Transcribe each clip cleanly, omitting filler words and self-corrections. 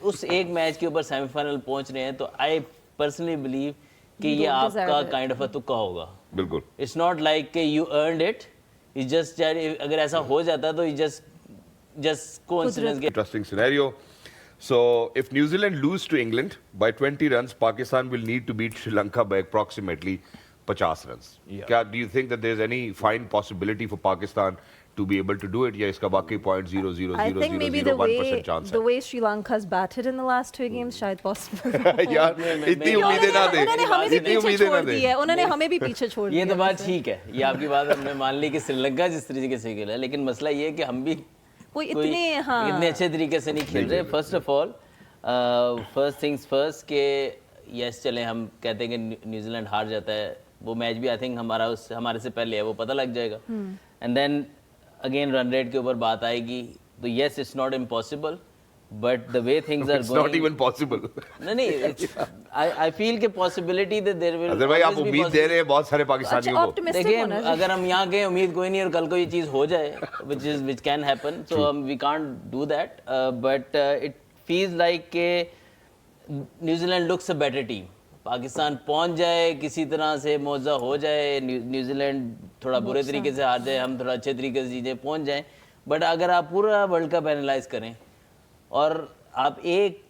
اس ایک میچ کے اوپر سیمی فائنل پہنچ رہے ہیں تو آئی پرسنلی بلیو کہ یہ آپ کا کائنڈ آف تکا ہوگا. بالکل. اٹس ناٹ لائک کہ یو ارنڈ اٹ. جسٹ اگر ایسا ہو جاتا تو just کوانسیڈنس. Interesting scenario. So, if New Zealand lose to England by 20 runs, Pakistan will need to beat Sri Lanka by approximately 50 runs. Do you think that there's any fine possibility for Pakistan to be able to do it? Yeah, iska baki 0.000001% I think maybe chance the hai. way Sri Lanka's batted in the last two games shayad possible. یار اتنی امیدیں نہ دیں. انہوں نے ہمیں بھی اتنی پیچھے امیدیں چھوڑ نہ دیں. دیا ہے, انہوں نے ہمیں بھی پیچھے چھوڑ دیا. یہ تو بات ٹھیک ہے, یہ آپ کی بات ہم نے مان لی کہ سری لنکا جس طریقے سے کھیلا ہے, لیکن مسئلہ یہ ہے کہ ہم بھی کوئی اتنے اچھے طریقے سے نہیں کھیل رہے. First of all first things first کہ یس چلیں ہم کہتے ہیں کہ نیوزی لینڈ ہار جاتا ہے, وہ میچ بھی آئی تھنک ہمارے سے پہلے ہے, وہ پتہ لگ جائے گا. And then again run rate کے اوپر بات آئے گی تو yes it's not impossible, but the way things are It's not even possible. نہیں آئی فیل کہ possibility that there will. Azhar بھائی آپ امید دے رہے ہیں بہت سارے پاکستانیوں کو. دیکھیں اگر ہم یہاں گئے امید کوئی نہیں اور کل کو یہ چیز ہو جائے which can happen, so we can't do that, but it feels like کہ New Zealand looks a better team. Pakistan پہنچ جائے کسی طرح سے معاوضہ ہو جائے, نیوزی لینڈ تھوڑا برے طریقے سے ہار جائے, ہم تھوڑا اچھے طریقے سے جیتے پہنچ جائیں. بٹ اگر آپ پورا ورلڈ کپ اینالائز کریں اور آپ ایک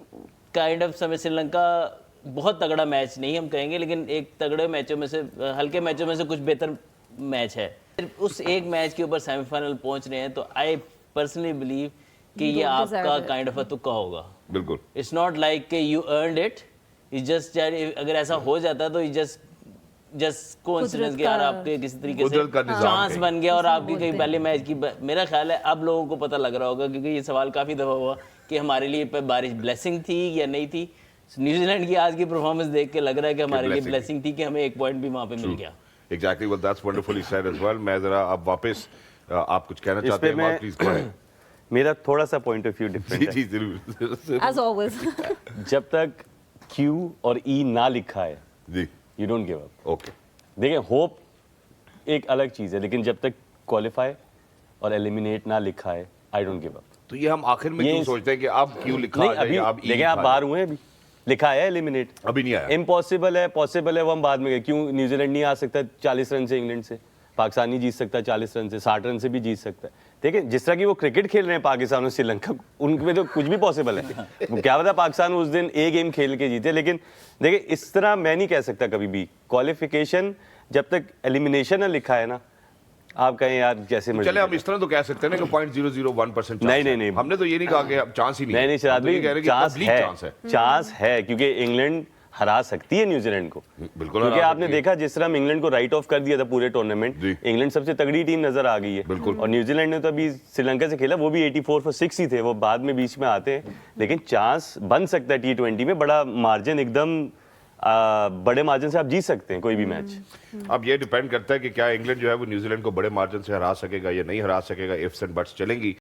کائنڈ آف سری لنکا بہت تگڑا میچ نہیں ہم کہیں گے, لیکن ایک تگڑے میچوں میں سے ہلکے میچوں میں سے کچھ بہتر میچ ہے, اس ایک میچ کے اوپر سیمی فائنل پہنچ رہے ہیں تو آئی پرسنلی بلیو کہ یہ آپ کا کائنڈ آف تکا ہوگا. بالکل. اٹس ناٹ لائک کہ یو ارنڈ اٹ. جسٹ اگر ایسا ہو جاتا تو جسٹ کوانسیڈنس کے, اور آپ کے کسی طریقے سے چانس بن گیا اور آپ کی کہیں پہلے میچ کی. میرا خیال ہے اب لوگوں کو پتہ لگ رہا ہوگا, کیونکہ یہ سوال کافی دفعہ ہوا کہ ہمارے لیے بارش بلیسنگ تھی یا نہیں تھی. نیوزی لینڈ کی آج کی پرفارمنس دیکھ کے لگ رہا ہے کہ ہمارے لیے بلیسنگ تھی کہ ہمیں ایک پوائنٹ بھی وہاں پہ مل گیا. Exactly, well that's wonderfully said as well. میں ذرا اب واپس آپ کچھ کہنا چاہتے ہیں بات پلیز کریں. میرا تھوڑا سا پوائنٹ آف ویو ڈفرینٹ ہے. جی ضرور. as always. جب تک کیو اور ای نہ لکھا ہے جی you don't give up. Okay. دیکھیں ہوپ ایک الگ چیز ہے, لیکن جب تک کوالیفائی اور ایلیمینیٹ نہ لکھا ہے آئی ڈونٹ گیو اپ. تو یہ ہم آخر میں کیوں سوچتے ہیں کہ اب کیوں لکھا ہے, ابھی اب دیکھیں آپ باہر ہوئے ہیں, ابھی لکھا ہے ایلیمینیٹ, ابھی نہیں آیا. امپاسبل ہے, پاسبل ہے وہ ہم بعد میں گئے. کیوں نیوزی لینڈ نہیں آ سکتا 40 رن سے انگلینڈ سے, پاکستان نہیں جیت سکتا 40 رن سے, 60 رن سے بھی جیت سکتا ہے. دیکھیں جس طرح کی وہ کرکٹ کھیل رہے ہیں پاکستان اور سری لنکا, ان میں تو کچھ بھی پاسبل ہے. کیا پتا پاکستان اس دن ایک گیم کھیل کے جیتے, لیکن دیکھیں اس طرح میں نہیں کہہ سکتا کبھی بھی. کوالیفیکیشن جب تک ایلیمینیشن نہ لکھا ہے نا, آپ کہیں یار جیسے چلے ہم اس طرح تو کہہ سکتے ہیں نا کہ 0.001%. نہیں ہم نے تو یہ نہیں کہا کہ اب چانس ہی نہیں. نہیں شہزاد بھائی چانس ہے, کیونکہ انگلینڈ ہرا سکتی ہے نیوزی لینڈ کو. بالکل. کیونکہ آپ نے دیکھا جس طرح ہم انگلینڈ کو رائٹ آف کر دیا تھا پورے ٹورنامنٹ, انگلینڈ سب سے تگڑی ٹیم نظر آ گئی ہے. بالکل. اور نیوزی لینڈ نے تو ابھی سری لنکا سے کھیلا, وہ بھی 84 for 6 ہی تھے, وہ بعد میں بیچ میں آتے ہیں, لیکن چانس بن سکتا ہے T20 میں. بڑا مارجن, ایک دم بڑے مارجن سے آپ جیت سکتے ہیں کوئی بھی میچ. اب یہ ڈیپینڈ کرتا ہے کہ کیا انگلینڈ جو ہے وہ نیوزی لینڈ کو بڑے مارجن سے ہرا سکے گا یا نہیں ہرا سکے گا. ifs and buts چلیں گی.